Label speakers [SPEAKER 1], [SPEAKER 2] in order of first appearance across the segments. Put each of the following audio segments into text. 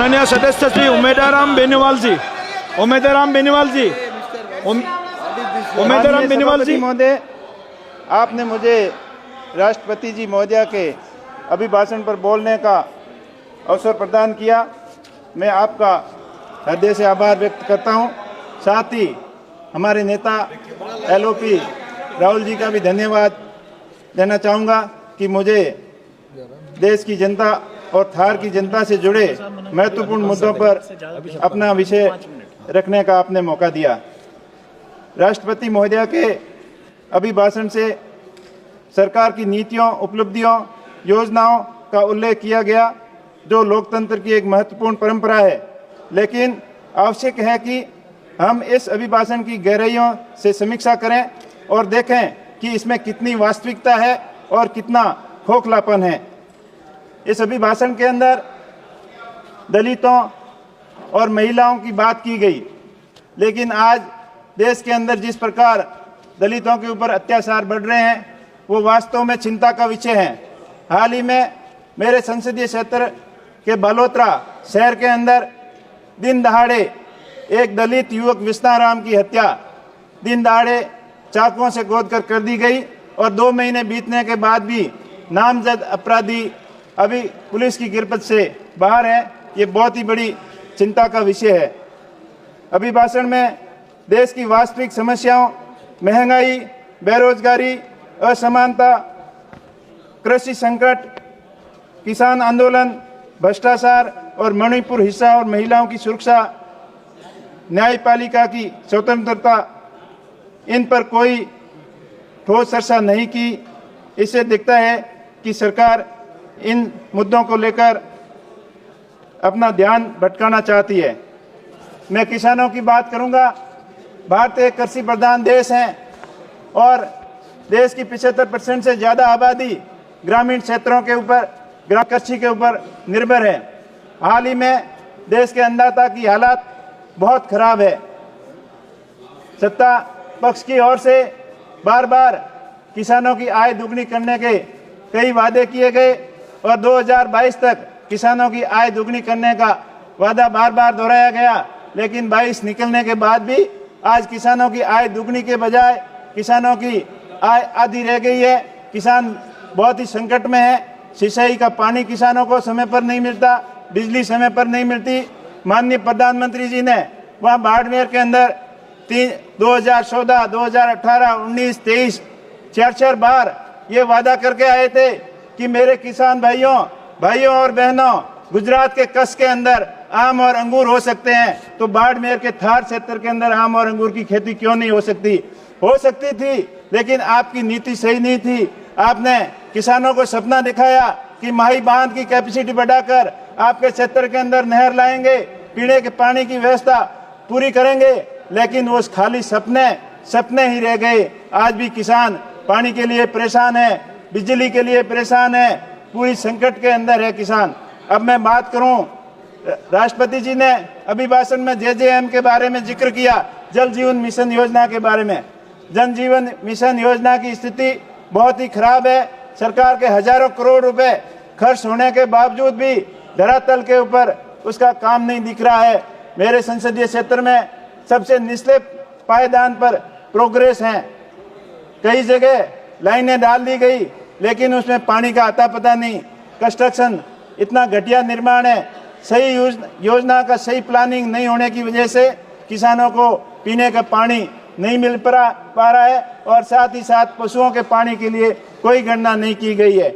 [SPEAKER 1] माननीय सदस्य श्री उमेदराम बेनीवाल जी, उमेदराम बेनीवाल जी, उमेदराम बेनीवाल जी
[SPEAKER 2] महोदय, आपने मुझे राष्ट्रपति जी महोदया के अभिभाषण पर बोलने का अवसर प्रदान किया। मैं आपका हृदय से आभार व्यक्त करता हूं। साथ ही हमारे नेता LOP राहुल जी का भी धन्यवाद देना चाहूँगा कि मुझे देश की जनता और थार की जनता से जुड़े महत्वपूर्ण मुद्दों पर अपना विषय रखने का आपने मौका दिया। राष्ट्रपति महोदया के अभिभाषण से सरकार की नीतियों, उपलब्धियों, योजनाओं का उल्लेख किया गया, जो लोकतंत्र की एक महत्वपूर्ण परंपरा है। लेकिन आवश्यक है कि हम इस अभिभाषण की गहराइयों से समीक्षा करें और देखें कि इसमें कितनी वास्तविकता है और कितना खोखलापन है। इस अभिभाषण के अंदर दलितों और महिलाओं की बात की गई, लेकिन आज देश के अंदर जिस प्रकार दलितों के ऊपर अत्याचार बढ़ रहे हैं वो वास्तव में चिंता का विषय है। हाल ही में मेरे संसदीय क्षेत्र के बालोतरा शहर के अंदर दिन दहाड़े एक दलित युवक विष्णाराम की हत्या दिन दहाड़े चाकुओं से गोद कर दी गई और 2 महीने बीतने के बाद भी नामजद अपराधी अभी पुलिस की गिरफ्त से बाहर है। ये बहुत ही बड़ी चिंता का विषय है। अभिभाषण में देश की वास्तविक समस्याओं, महंगाई, बेरोजगारी, असमानता, कृषि संकट, किसान आंदोलन, भ्रष्टाचार और मणिपुर हिंसा और महिलाओं की सुरक्षा, न्यायपालिका की स्वतंत्रता, इन पर कोई ठोस चर्चा नहीं की। इससे दिखता है कि सरकार इन मुद्दों को लेकर अपना ध्यान भटकाना चाहती है। मैं किसानों की बात करूंगा। भारत एक कृषि प्रधान देश है और देश की 75% से ज़्यादा आबादी ग्रामीण क्षेत्रों के ऊपर, कृषि के ऊपर निर्भर है। हाल ही में देश के अन्नदाता की हालत बहुत खराब है। सत्ता पक्ष की ओर से बार बार किसानों की आय दुगनी करने के कई वादे किए गए और 2022 तक किसानों की आय दुगनी करने का वादा बार बार दोहराया गया, लेकिन 22 निकलने के बाद भी आज किसानों की आय दुगनी के बजाय किसानों की आय आधी रह गई है। किसान बहुत ही संकट में है। सिंचाई का पानी किसानों को समय पर नहीं मिलता, बिजली समय पर नहीं मिलती। माननीय प्रधानमंत्री जी ने वहाँ बाड़मेर के अंदर 2014, 2018, 19, 23 4 बार ये वादा करके आए थे कि मेरे किसान भाइयों और बहनों, गुजरात के कच्छ के अंदर आम और अंगूर हो सकते हैं, तो बाड़मेर के थार क्षेत्र के अंदर आम और अंगूर की खेती क्यों नहीं हो सकती? हो सकती थी, लेकिन आपकी नीति सही नहीं थी। आपने किसानों को सपना दिखाया कि माही बांध की कैपेसिटी बढ़ाकर आपके क्षेत्र के अंदर नहर लाएंगे, पीने के पानी की व्यवस्था पूरी करेंगे, लेकिन वो खाली सपने ही रह गए। आज भी किसान पानी के लिए परेशान है, बिजली के लिए परेशान है, पूरी संकट के अंदर है किसान। अब मैं बात करूं, राष्ट्रपति जी ने अभिभाषण में JJM के बारे में जिक्र किया, जल जीवन मिशन योजना के बारे में। जल जीवन मिशन योजना की स्थिति बहुत ही खराब है। सरकार के हजारों करोड़ रुपए खर्च होने के बावजूद भी धरातल के ऊपर उसका काम नहीं दिख रहा है। मेरे संसदीय क्षेत्र में सबसे निचले पायदान पर प्रोग्रेस है। कई जगह लाइनें डाल दी गई, लेकिन उसमें पानी का अता पता नहीं। कंस्ट्रक्शन इतना घटिया निर्माण है, सही योजना का सही प्लानिंग नहीं होने की वजह से किसानों को पीने का पानी नहीं मिल पा रहा है और साथ ही साथ पशुओं के पानी के लिए कोई गणना नहीं की गई है।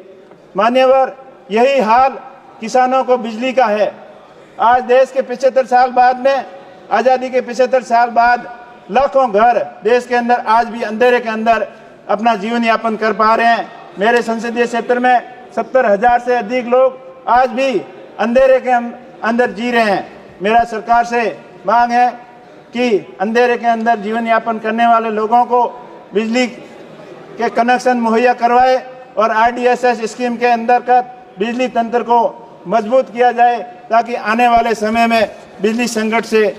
[SPEAKER 2] मान्यवर, यही हाल किसानों को बिजली का है। आज देश के 75 साल बाद में, आज़ादी के 75 साल बाद लाखों घर देश के अंदर आज भी अंधेरे के अंदर अपना जीवन यापन कर पा रहे हैं। मेरे संसदीय क्षेत्र में 70,000 से अधिक लोग आज भी अंधेरे के अंदर जी रहे हैं। मेरा सरकार से मांग है कि अंधेरे के अंदर जीवन यापन करने वाले लोगों को बिजली के कनेक्शन मुहैया करवाए और RDSS स्कीम के अंतर्गत बिजली तंत्र को मजबूत किया जाए, ताकि आने वाले समय में बिजली संकट से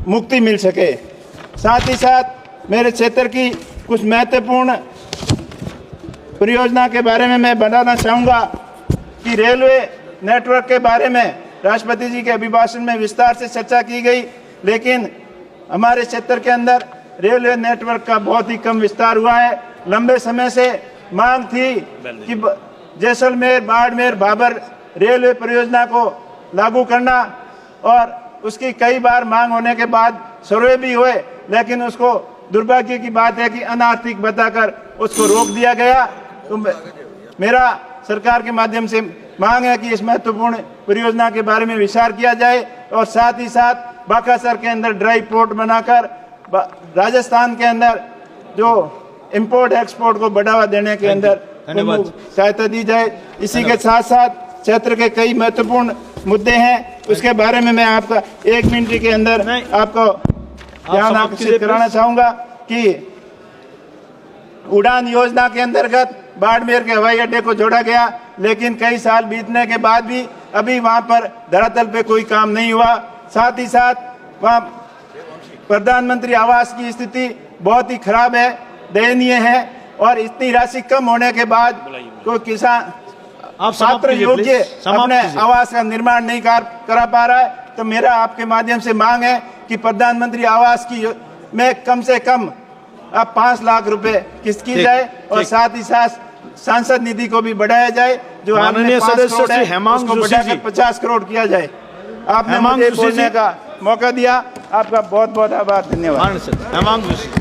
[SPEAKER 2] मुक्ति मिल सके। साथ ही साथ मेरे क्षेत्र की कुछ महत्वपूर्ण परियोजना के बारे में मैं बताना चाहूँगा कि रेलवे नेटवर्क के बारे में राष्ट्रपति जी के अभिभाषण में विस्तार से चर्चा की गई, लेकिन हमारे क्षेत्र के अंदर रेलवे नेटवर्क का बहुत ही कम विस्तार हुआ है। लंबे समय से मांग थी कि जैसलमेर, बाड़मेर, भाबर रेलवे परियोजना को लागू करना, और उसकी कई बार मांग होने के बाद सर्वे भी हुए, लेकिन उसको दुर्भाग्य की बात है कि अनार्थिक बताकर उसको रोक दिया गया। तो मेरा सरकार के माध्यम से मांग है कि इस महत्वपूर्ण परियोजना के बारे में विचार किया जाए, और साथ ही साथ बाकासर के अंदर ड्राई पोर्ट बनाकर राजस्थान के अंदर जो इंपोर्ट एक्सपोर्ट को बढ़ावा देने के अंदर सहायता दी जाए। इसी के साथ साथ क्षेत्र के कई महत्वपूर्ण मुद्दे हैं, उसके बारे में मैं आपका 1 मिनट के अंदर आपको ध्यान आकर्षित कराना चाहूंगा कि उड़ान योजना के अंतर्गत बाड़मेर के हवाई अड्डे को जोड़ा गया, लेकिन कई साल बीतने के बाद भी अभी वहां पर धरातल पे कोई काम नहीं हुआ। साथ ही साथ वहां प्रधानमंत्री आवास की स्थिति बहुत ही खराब है, दयनीय है, और इतनी राशि कम होने के बाद कोई किसान छात्र योग्य अपने आवास का निर्माण नहीं करा पा रहा है। तो मेरा आपके माध्यम से मांग है कि प्रधानमंत्री आवास की में कम से कम अब 5 लाख रुपए किस्त की जाए, और साथ ही साथ सांसद निधि को भी बढ़ाया जाए, जो
[SPEAKER 1] माननीय सदस्य श्री हेमांग
[SPEAKER 2] उसको बढ़ाकर 50 करोड़ किया जाए। आपने मुझे बोलने का मौका दिया, आपका बहुत बहुत आभार, धन्यवाद।